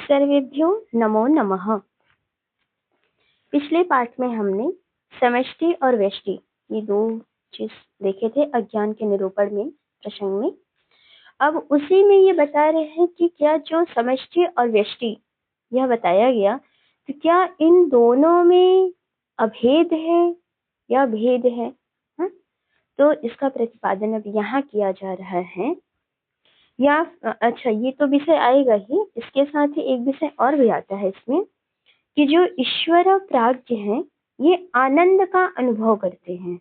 सर्वेभ्यो नमो नमः। पिछले पाठ में हमने समष्टि और व्यष्टि ये दो चीज देखे थे अज्ञान के निरूपण में प्रसंग में। अब उसी में ये बता रहे हैं कि क्या जो समष्टि और व्यष्टि यह बताया गया तो क्या इन दोनों में अभेद है या भेद है, हा? तो इसका प्रतिपादन अब यहाँ किया जा रहा है। या अच्छा, ये तो विषय आएगा ही, इसके साथ ही एक विषय और भी आता है इसमें कि जो ईश्वर प्राज्ञ हैं ये आनंद का अनुभव करते हैं।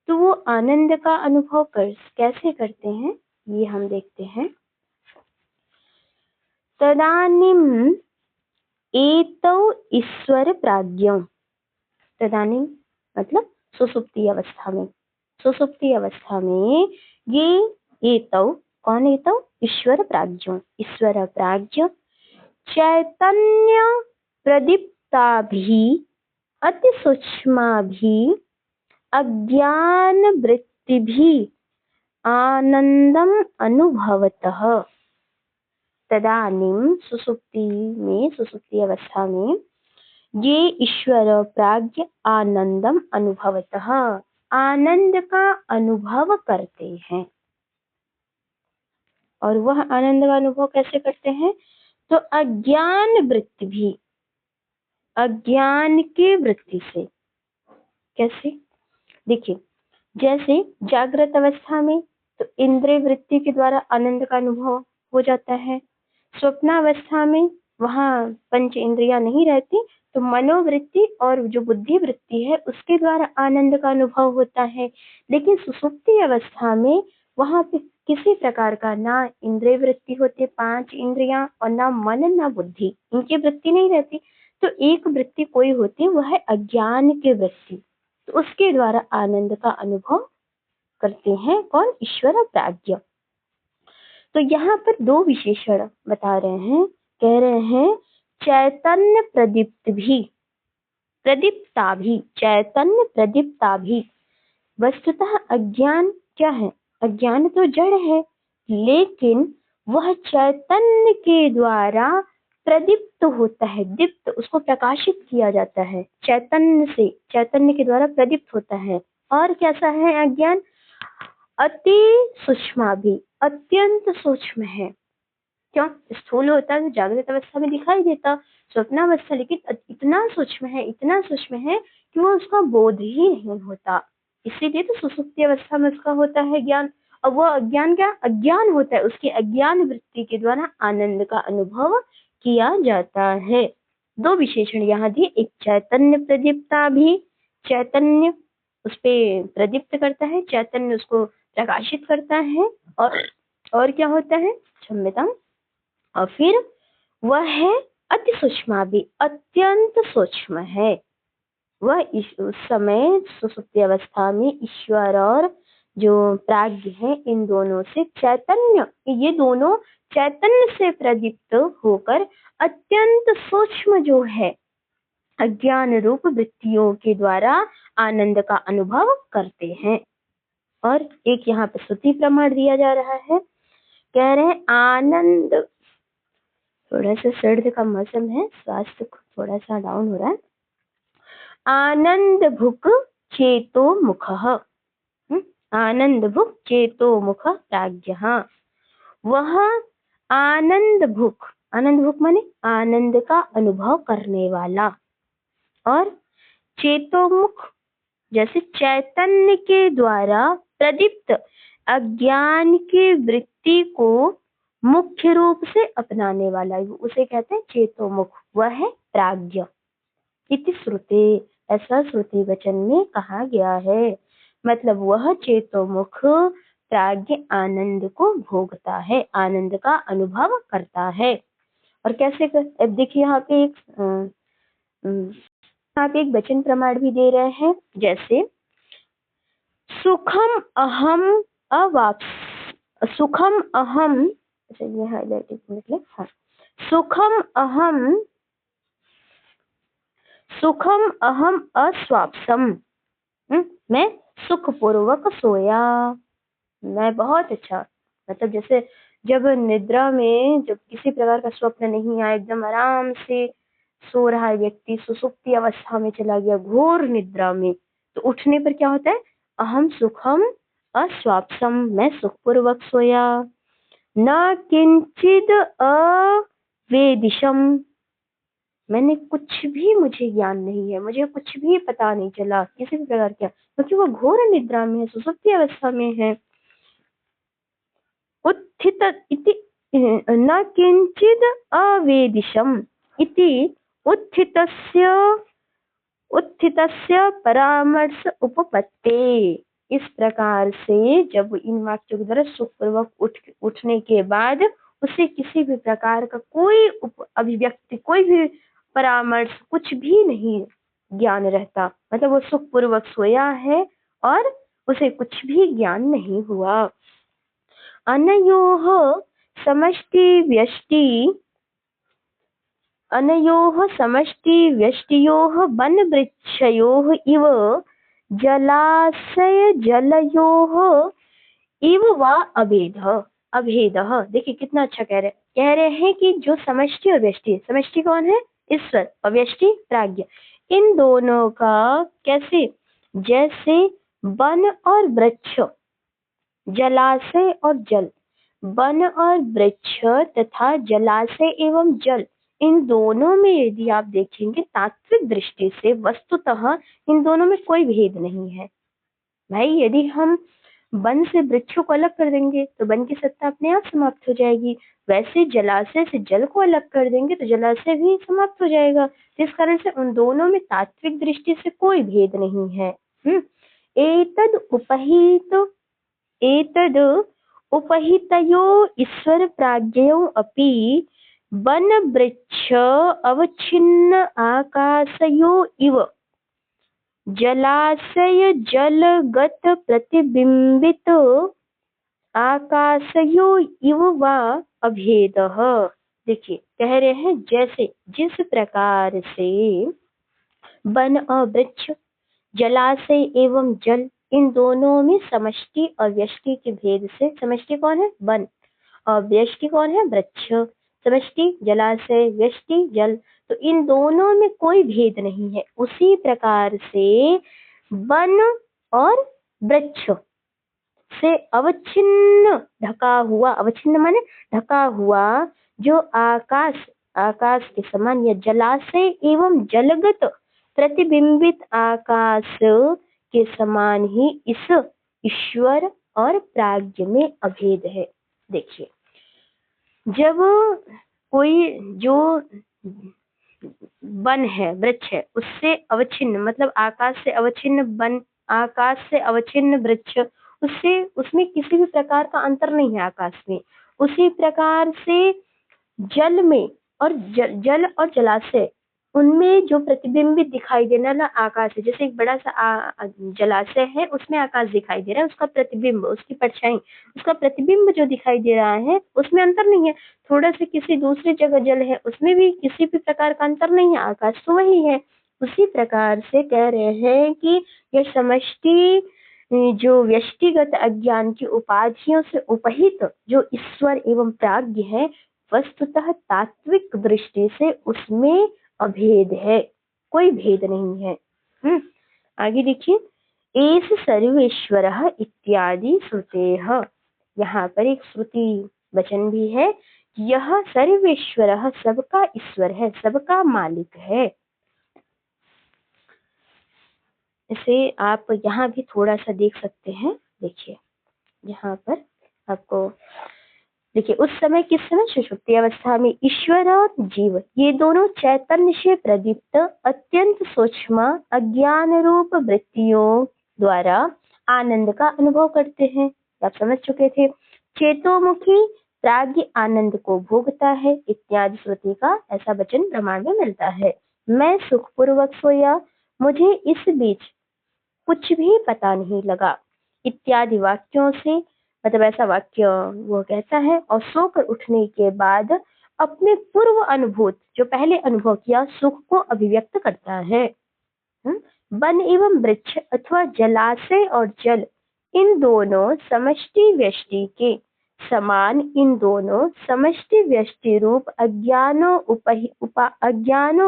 तो वो आनंद का अनुभव कैसे करते हैं ये हम देखते हैं। तदानीम एतौ ईश्वर प्राज्ञौ, तदानीम मतलब सुसुप्ति अवस्था में, सुसुप्ति अवस्था में ये एतौ, कौन एतौ? ईश्वर प्राज्ञौ, ईश्वर प्राज्ञ चैतन्य प्रदीप्ताभिः अति सूक्ष्माभिः अज्ञान वृत्तिभिः आनंदम अनुभवतः। तदानीं सुसुप्ति में, सुसुप्ति अवस्था में ये ईश्वर प्राज्ञ आनंदम अनुभवतः, आनंद का अनुभव करते हैं। और वह आनंद का अनुभव कैसे करते हैं? तो अज्ञान वृत्ति भी, अज्ञान की वृत्ति से। कैसे? देखिए, जैसे जागृत अवस्था में तो इंद्रिय वृत्ति के द्वारा आनंद का अनुभव हो जाता है। स्वप्नावस्था में वहाँ पंच इंद्रियां नहीं रहती तो मनोवृत्ति और जो बुद्धि वृत्ति है उसके द्वारा आनंद का अनुभव होता है। लेकिन सुसुप्ति अवस्था में वहां पे किसी प्रकार का ना इंद्रिय वृत्ति होती, पांच इंद्रियां, और ना मन ना बुद्धि, इनकी वृत्ति नहीं रहती। तो एक वृत्ति कोई होती, वह है अज्ञान की वृत्ति। तो उसके द्वारा आनंद का अनुभव करते हैं कौन? ईश्वर प्राज्ञ। तो यहाँ पर दो विशेषण बता रहे हैं, कह रहे हैं चैतन्य प्रदीप्त भी, प्रदीप्ता भी, चैतन्य प्रदीप्ता भी। वस्तुतः अज्ञान क्या है? अज्ञान तो जड़ है, लेकिन वह चैतन्य के द्वारा प्रदीप्त होता है। दीप्त, उसको प्रकाशित किया जाता है चैतन्य से, चैतन्य के द्वारा प्रदीप्त होता है। और कैसा है अज्ञान? अति सूक्ष्म भी, अत्यंत सूक्ष्म है। क्यों? स्थूल होता है तो जागृत अवस्था में दिखाई देता, स्वप्नावस्था, लेकिन इतना सूक्ष्म है, इतना सूक्ष्म है कि वो उसका बोध ही नहीं होता। इसीलिए तो सुसुप्ति अवस्था में उसका होता है ज्ञान। और वो अज्ञान क्या? अज्ञान होता है, उसकी अज्ञान वृत्ति के द्वारा आनंद का अनुभव किया जाता है। दो विशेषण यहाँ दिए, एक चैतन्य प्रदीप्ता भी, चैतन्य उस पे प्रदीप्त करता है, चैतन्य उसको प्रकाशित करता है। और क्या होता है? क्षम्यताम। और फिर वह है अति सूक्ष्म भी, अत्यंत सूक्ष्म है। वह उस समय सुसुप्ति अवस्था में ईश्वर और जो प्राज्ञ है इन दोनों से चैतन्य, ये दोनों चैतन्य से प्रदीप्त होकर अत्यंत सूक्ष्म जो है अज्ञान रूप वृत्तियों के द्वारा आनंद का अनुभव करते हैं। और एक यहाँ पर श्रुति प्रमाण दिया जा रहा है, कह रहे हैं आनंद, थोड़ा सा सर्द का मौसम है, स्वास्थ्य थोड़ा सा डाउन हो रहा है। आनंद भुक चेतो मुख, आनंद भुक चेतो मुख प्राज्ञ। वह आनंद भुक, आनंद भुक माने आनंद का अनुभव करने वाला, और चेतोमुख जैसे चैतन्य के द्वारा प्रदीप्त अज्ञान की वृत्ति को मुख्य रूप से अपनाने वाला, उसे कहते हैं चेतोमुख। वह है प्राज्ञ। इति श्रुते, ऐसा श्रुति वचन में कहा गया है। मतलब वह चेतोमुख प्राज्ञ आनंद को भोगता है, आनंद का अनुभव करता है। और कैसे अब देखिए यहाँ पे एक वचन प्रमाण भी दे रहे हैं, जैसे सुखम अहम अवाप्स, सुखम अहम, ये हाईलाइटिंग मतलब, हाँ, सुखम अहम अस्वाप्सम, मैं सुख पूर्वक सोया, मैं बहुत अच्छा, मतलब जैसे जब निद्रा में जब किसी प्रकार का स्वप्न नहीं आया, एकदम आराम से सो रहा है व्यक्ति, सुषुप्ति अवस्था में चला गया, घोर निद्रा में, तो उठने पर क्या होता है? अहम सुखम अस्वाप्सम, मैं सुखपूर्वक सोया, न किंचिद अवेदिशम, मैंने कुछ भी, मुझे ज्ञान नहीं है, मुझे कुछ भी पता नहीं चला किसी भी प्रकार का, क्योंकि वो घोर निद्रा में है, सुषुप्ति अवस्था में है। उत्थित इति न किंचिद अवेदिशम इति उत्थितस्य परामर्श उपपत्ते। इस प्रकार से जब इन वाक्यों के द्वारा सुखपूर्वक उठने के बाद उसे किसी भी प्रकार का कोई अभिव्यक्ति, कोई भी परामर्श, कुछ भी नहीं ज्ञान रहता, मतलब वो सुखपूर्वक सोया है और उसे कुछ भी ज्ञान नहीं हुआ। अनयोः समष्टिव्यष्टियोः वनवृक्षयोः इव जलाशयजलयोः इव वा अभेदः। देखिए कितना अच्छा कह रहे हैं कि जो समष्टि और व्यष्टि, समष्टि कौन है? ईश्वर, और व्यष्टि प्राज्ञ, इन दोनों का कैसे, जैसे वन और वृक्ष, जलाशय और जल, वन और वृक्ष तथा जलाशय एवं जल, इन दोनों में यदि आप देखेंगे तात्विक दृष्टि से, वस्तुतः इन दोनों में कोई भेद नहीं है। भाई यदि हम वन से वृक्षों को अलग कर देंगे तो वन की सत्ता अपने आप समाप्त हो जाएगी, वैसे जलाशय से जल को अलग कर देंगे तो जलाशय भी समाप्त हो जाएगा। इस कारण से उन दोनों में तात्विक दृष्टि से कोई भेद नहीं है। एतद उपहितयो ईश्वर प्राज्ञयो अपि वन वृक्ष अवच्छिन्न आकाशयो इव जलाशय जलगत प्रतिबिंबित आकाशयो इव वा अभेदः। देखिए कह रहे हैं जैसे, जिस प्रकार से वन और वृक्ष, जलाशय एवं जल, इन दोनों में समष्टि और व्यष्टि के भेद से, समष्टि कौन है? वन, और व्यष्टि कौन है? वृक्ष। समष्टि जलाशय, व्यष्टि जल, तो इन दोनों में कोई भेद नहीं है। उसी प्रकार से वन और वृक्ष से अवच्छिन्न ढका हुआ, अवच्छिन्न माने ढका हुआ, जो आकाश के समान, या जलाशय एवं जलगत प्रतिबिंबित आकाश के समान ही इस ईश्वर और प्राज्ञ में अभेद है। देखिए जब कोई जो वन है, वृक्ष है, उससे अवच्छिन्न, मतलब आकाश से अवच्छिन्न वन, आकाश से अवच्छिन्न वृक्ष, उससे, उसमें किसी भी प्रकार का अंतर नहीं है आकाश में। उसी प्रकार से जल में और जल और जलाशय, उनमें जो प्रतिबिंबित दिखाई देना ना आकाश है, जैसे एक बड़ा सा जलाशय है, उसमें आकाश दिखाई दे रहा है, उसका प्रतिबिंब, उसकी परछाई, उसका प्रतिबिंब जो दिखाई दे रहा है उसमें अंतर नहीं है। थोड़ा सा किसी दूसरी जगह जल है, उसमें भी किसी भी प्रकार का अंतर नहीं है, आकाश तो वही है। उसी प्रकार से कह रहे हैं कि यह समष्टि जो व्यष्टिगत अज्ञान की उपाधियों से उपहित जो ईश्वर एवं प्राज्ञ है, वस्तुतः तात्विक दृष्टि से उसमें अभेद है, कोई भेद नहीं है। आगे देखिए, एस सर्वेश्वरः इत्यादि श्रुतेः, यहाँ पर एक श्रुति वचन भी है, यह सर्वेश्वरः सबका ईश्वर है, सबका मालिक है। इसे आप यहाँ भी थोड़ा सा देख सकते हैं। देखिए यहाँ पर आपको देखिए, उस समय, किस समय? सुषुप्ति अवस्था में ईश्वर और जीव, ये दोनों चैतन्य से प्रदीप्त अत्यंत सूक्ष्म अज्ञान रूप वृत्तियों द्वारा आनंद का अनुभव करते हैं। आप समझ चुके थे। चेतोमुखी प्राज्ञ आनंद को भोगता है इत्यादि श्रुति का ऐसा वचन प्रमाण में मिलता है। मैं सुखपूर्वक सोया, मुझे इस बीच कुछ भी पता नहीं लगा इत्यादि वाक्यों से, मतलब ऐसा वाक्य वो कहता है, और सोकर उठने के बाद अपने पूर्व अनुभूत, जो पहले अनुभव किया सुख को अभिव्यक्त करता है। वन एवं वृक्ष अथवा जलाशय और जल, इन दोनों समष्टि व्यष्टि के समान इन दोनों समष्टि व्यष्टि रूप अज्ञानो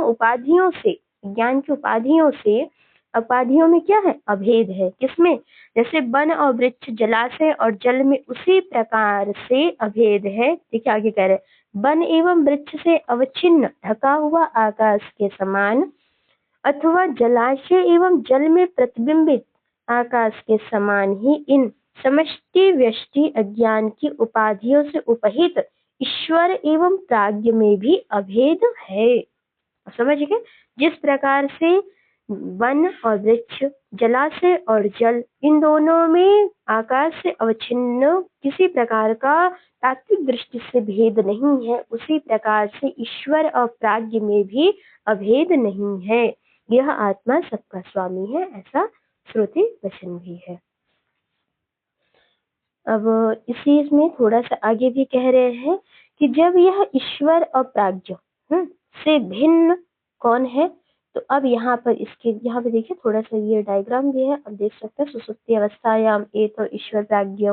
उपाधियों से, ज्ञान की उपाधियों से, उपाधियों में क्या है, अभेद है। किसमें? जैसे वन और वृक्ष जलाशय और जल में उसी प्रकार से अभेद है। देखिए आगे कह रहे हैं, वन एवं वृक्ष से अवच्छिन्न ढका हुआ आकाश के समान अथवा जलाशय एवं जल में प्रतिबिंबित आकाश के समान ही इन समष्टि व्यष्टि अज्ञान की उपाधियों से उपहित ईश्वर एवं प्राज्ञ में भी अभेद है। समझ गए? जिस प्रकार से वन और वृक्ष, जलाशय और जल, इन दोनों में आकाश से अवच्छिन्न किसी प्रकार का तात्विक दृष्टि से भेद नहीं है, उसी प्रकार से ईश्वर और प्राज्ञ में भी अभेद नहीं है। यह आत्मा सबका स्वामी है, ऐसा श्रुति वचन भी है। अब इसी में थोड़ा सा आगे भी कह रहे हैं कि जब यह ईश्वर और प्राज्ञ से भिन्न कौन है, तो अब यहाँ पर इसके यहाँ पे देखिए थोड़ा सा ये डायग्राम भी है, अब देख सकते हैं। सुसुप्ति अवस्थायाम एक तो ईश्वर प्राज्ञ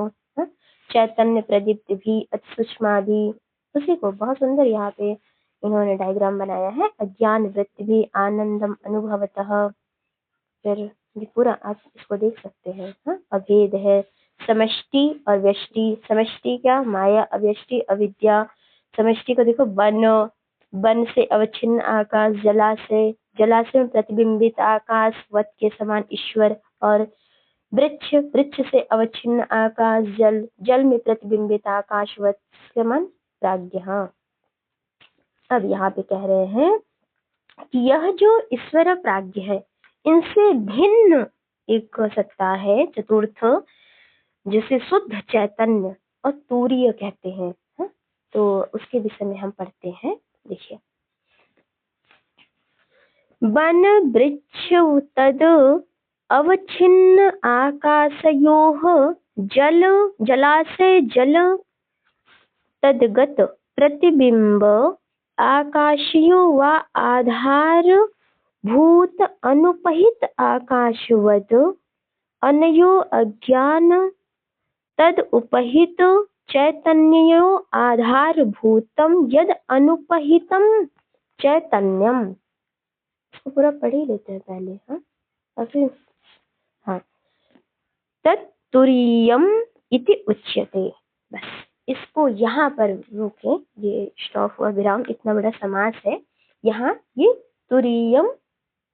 चैतन्य प्रदीप्त भी अति सूक्ष्म भी, उसी को बहुत सुंदर यहाँ पे इन्होंने डायग्राम बनाया है। अज्ञान वृत्ति भी आनंदम अनुभवतः, फिर ये पूरा आप इसको देख सकते हैं। अभेद है समष्टि और व्यष्टि। समष्टि क्या? माया। अव्यष्टि अविद्या। समष्टि को देखो, वन, वन से अवच्छिन्न आकाश, जलाशय, जलाशय में प्रतिबिंबित आकाश वत के समान ईश्वर, और वृक्ष, वृक्ष से अवच्छिन्न आकाश, जल, जल में प्रतिबिंबित आकाश वत समान प्राज्ञ। अब यहाँ पे कह रहे हैं कि यह जो ईश्वर प्राज्ञ है, इनसे भिन्न एक सत्ता है चतुर्थ, जिसे शुद्ध चैतन्य और तूर्य कहते हैं। तो उसके विषय में हम पढ़ते हैं। देखिए, वन वृक्ष तद अवच्छिन्न आकाशयोः जल जलाशय जल तद्गत प्रतिबिंब आकाशयो वा आधार भूत अनुपहित आकाशवद अनयो अज्ञान तद उपहित चैतन्यो आधारभूतम यद अनुपहितम चैतन्यम। इसको पूरा पढ़ ही लेते हैं पहले। और फिर तत्तुरीयम इति उच्यते। बस इसको यहाँ पर रोके, ये स्टॉप हुआ विराम, इतना बड़ा समास है यहाँ। ये तुरीयम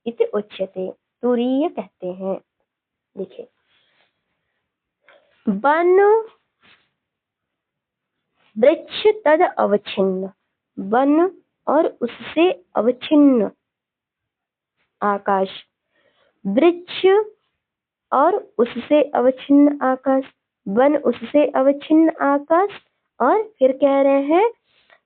इति उच्यते, तुरीय कहते हैं। देखिए, वन वृक्ष तद अवच्छिन्न, वन और उससे अवच्छिन्न आकाश, वृक्ष और उससे अवच्छिन्न आकाश, वन उससे अवच्छिन्न आकाश, और फिर कह रहे हैं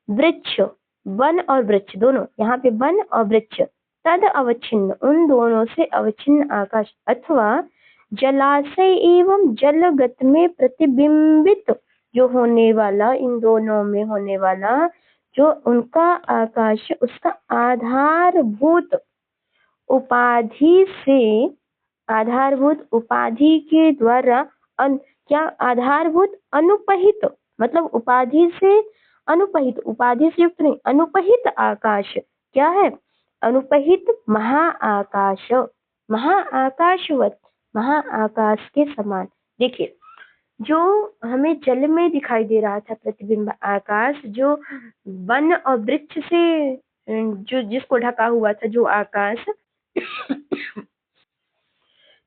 वृक्ष, वन और वृक्ष दोनों, यहाँ पे वन और वृक्ष, तद अवच्छिन्न, उन दोनों से अवच्छिन्न आकाश, अथवा जलाशय एवं जलगत में प्रतिबिंबित जो होने वाला, इन दोनों में होने वाला जो उनका आकाश, उसका आधारभूत उपाधि से, आधारभूत उपाधि के द्वारा क्या? आधारभूत अनुपहित, मतलब उपाधि से अनुपहित, उपाधि से युक्त नहीं, अनुपहित आकाश क्या है? अनुपहित महाआकाश, महाआकाशवत, महाआकाश के समान। देखिए, जो हमें जल में दिखाई दे रहा था प्रतिबिंब आकाश, जो वन और वृक्ष से जो जिसको ढका हुआ था जो आकाश,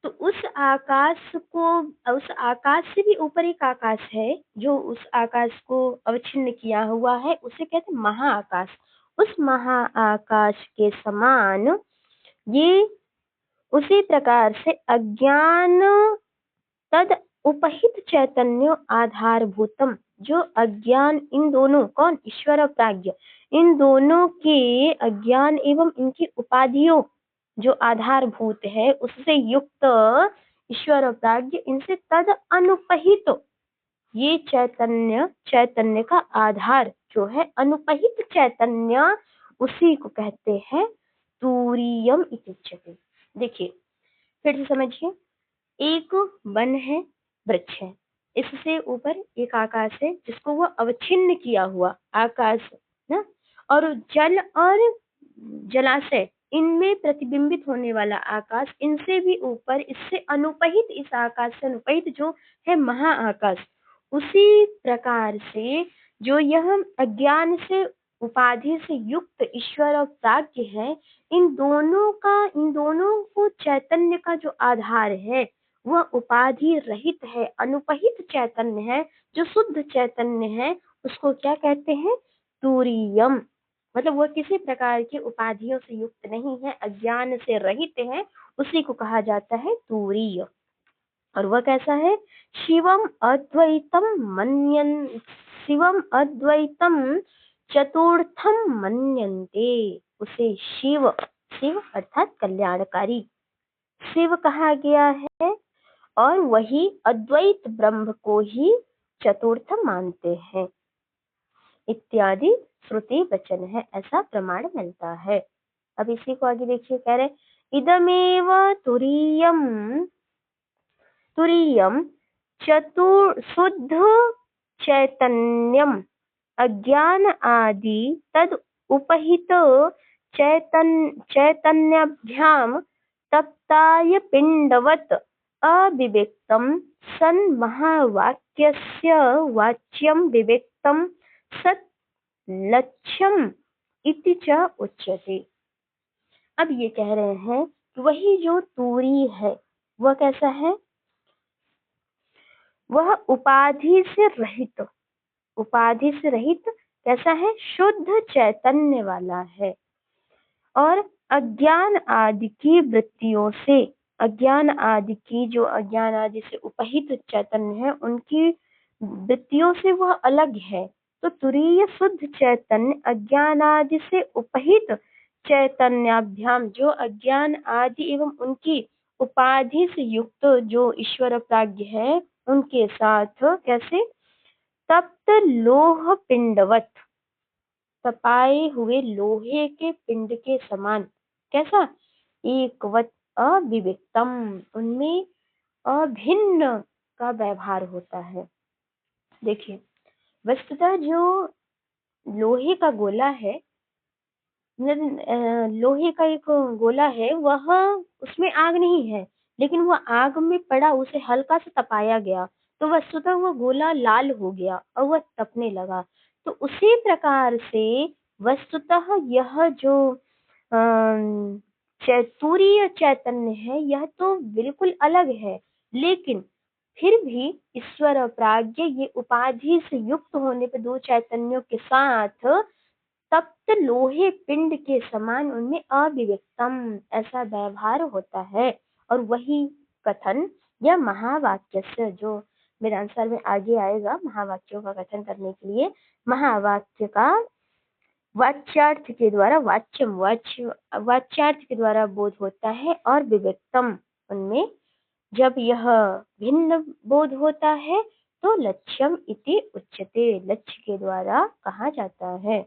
तो उस आकाश को, उस आकाश से भी ऊपर एक आकाश है जो उस आकाश को अवच्छिन्न किया हुआ है, उसे कहते हैं महाआकाश। उस महाआकाश के समान ये उसी प्रकार से अज्ञान तद उपहित चैतन्य आधारभूतम, जो अज्ञान, इन दोनों, कौन? ईश्वर और प्राज्ञ, इन दोनों के अज्ञान एवं इनकी उपाधियों जो आधारभूत है, उससे युक्त ईश्वर और प्राज्ञ, इनसे तद अनुपहित ये चैतन्य, चैतन्य का आधार जो है अनुपहित चैतन्य, उसी को कहते हैं तूरीयम इति उच्यते। देखिए फिर से समझिए, एक वन है, वृक्ष है, इससे ऊपर एक आकाश है जिसको वो अवच्छिन्न किया हुआ आकाश ना, और जल और जलाशय इनमें प्रतिबिंबित होने वाला आकाश, इनसे भी ऊपर इससे अनुपहित, इस आकाश से अनुपहित जो है महाआकाश, उसी प्रकार से जो यह अज्ञान से उपाधि से युक्त ईश्वर और प्राज्ञ है, इन दोनों को चैतन्य का जो आधार है वह उपाधि रहित है, अनुपहित चैतन्य है, जो शुद्ध चैतन्य है, उसको क्या कहते हैं? तुरीयम। मतलब वह किसी प्रकार की उपाधियों से युक्त नहीं है, अज्ञान से रहित है, उसी को कहा जाता है तुरीय। और वह कैसा है? शिवम अद्वैतम चतुर्थम मन्यन्ते। उसे शिव, शिव अर्थात कल्याणकारी शिव कहा गया है, और वही अद्वैत ब्रह्म को ही चतुर्थ मानते हैं, इत्यादि श्रुति वचन है, ऐसा प्रमाण मिलता है। अब इसी को आगे देखिए, कह रहे इदमेव तुरीयम, तुरीयम शुद्ध चैतन्यम अज्ञान आदि तद उपहित चैतन्याभ्याम तप्ताय पिंडवत अविवेक्तम सन महावाक्यस्य वाच्यम विवेक्तम सत् लक्ष्यम इति च उच्यते। अब ये कह रहे हैं कि वही जो तूरी है वह कैसा है? वह उपाधि से रहित, उपाधि से रहित कैसा है? शुद्ध चैतन्य वाला है, और अज्ञान आदि की वृत्तियों से, अज्ञान आदि की जो अज्ञान आदि से उपहित चैतन्य है उनकी वृत्तियों से वह अलग है। तो तुरीय शुद्ध चैतन्य अज्ञान आदि से उपहित चैतन्याभ्याम, जो अज्ञान आदि एवं उनकी उपाधि से युक्त जो ईश्वर प्राज्ञ है उनके साथ कैसे? तप्त लोह पिंडवत, तपाए हुए लोहे के पिंड के समान, कैसा? एकवत अविवेक्तम, उनमें अभिन्न का व्यवहार होता है। देखिए, वस्तुतः जो लोहे का गोला है, लोहे का एक गोला है, वह उसमें आग नहीं है, लेकिन वह आग में पड़ा, उसे हल्का सा तपाया गया तो वस्तुतः वह गोला लाल हो गया और वह तपने लगा। तो उसी प्रकार से वस्तुतः यह जो तूरीय चैतन्य है यह तो बिल्कुल अलग है, लेकिन फिर भी ईश्वर और प्राज्ञ ये उपाधि से युक्त होने पर दो चैतन्यों के साथ तप्त लोहे पिंड के समान उनमें अविवेक्तम ऐसा व्यवहार होता है। और वही कथन या महावाक्य से, जो मेरे आंसर में आगे आएगा, महावाक्यों का कथन करने के लिए महावाक्य का वाच्यार्थ के द्वारा, वाच्यार्थ के द्वारा बोध होता है, और विवेक्तम उनमें जब यह भिन्न बोध होता है तो लक्ष्यम इति उच्यते, लक्ष्य के द्वारा कहा जाता है।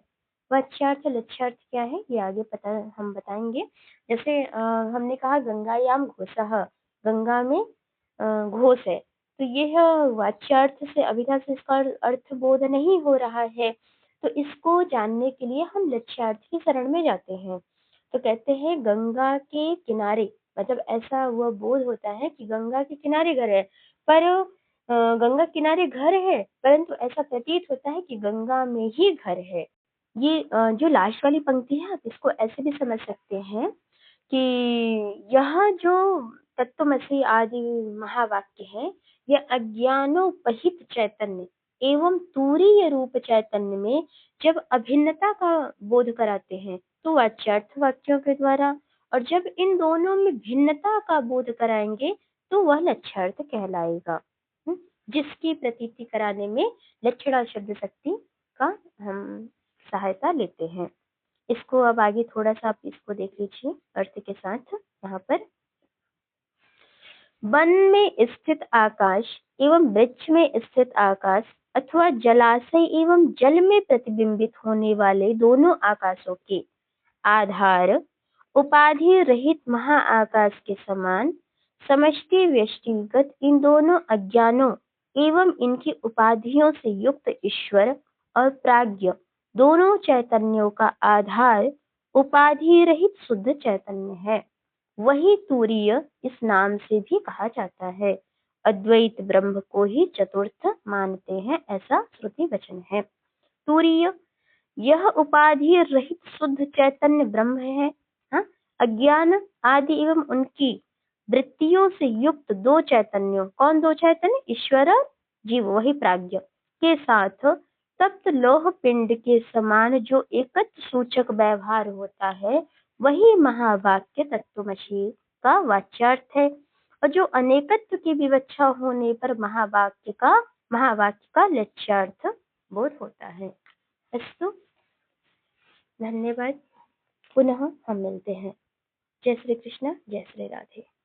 वाच्यार्थ लक्ष्यार्थ क्या है ये आगे हम बताएंगे। जैसे हमने कहा गंगायाम घोषः, गंगा में घोष है, तो यह वाच्यार्थ से, अभिधा से इसका अर्थ बोध नहीं हो रहा है, तो इसको जानने के लिए हम लक्ष्यार्थ की शरण में जाते हैं। तो कहते हैं गंगा के किनारे, मतलब ऐसा वह बोध होता है कि गंगा के किनारे घर है, पर गंगा किनारे घर है, परंतु ऐसा प्रतीत होता है कि गंगा में ही घर है। ये जो लास्ट वाली पंक्ति है, आप इसको ऐसे भी समझ सकते हैं कि यह जो तत्वमसि आदि महावाक्य है, यह अज्ञानोपहित चैतन्य एवं तूरीय रूप चैतन्य में जब अभिन्नता का बोध कराते हैं तो वाच्यार्थ वाक्यों के द्वारा, और जब इन दोनों में भिन्नता का बोध कराएंगे तो वह लक्ष्यार्थ कहलाएगा, जिसकी प्रतीति कराने में लक्षणा शब्द शक्ति का हम सहायता लेते हैं। इसको अब आगे थोड़ा सा आप इसको देख लीजिए अर्थ के साथ। यहाँ पर वन में स्थित आकाश एवं वृक्ष में स्थित आकाश अथवा जलाशय एवं जल में प्रतिबिंबित होने वाले दोनों आकाशों के आधार उपाधि रहित महाआकाश के समान समष्टि व्यष्टिगत इन दोनों अज्ञानों एवं इनकी उपाधियों से युक्त ईश्वर और प्राज्ञ दोनों चैतन्यों का आधार उपाधि रहित शुद्ध चैतन्य है। वही तूरीय इस नाम से भी कहा जाता है। अद्वैत ब्रह्म को ही चतुर्थ मानते हैं, ऐसा श्रुति वचन है। तूरीय यह उपाधि रहित शुद्ध चैतन्य ब्रह्म है। हाँ? अज्ञान आदि एवं उनकी वृत्तियों से युक्त दो चैतन्यों, कौन दो चैतन्य? ईश्वर और जीव, वही प्राज्ञ के साथ तप्त लोह पिंड के समान जो एकत्व सूचक व्यवहार होता है, वही महावाक्य तत्वमसि का वाच्यार्थ है। और जो अनेकत्व की विवक्षा होने पर महावाक्य का लक्ष्यार्थ बोध होता है। अस्तु, धन्यवाद। पुनः हम मिलते हैं। जय श्री कृष्ण, जय श्री राधे।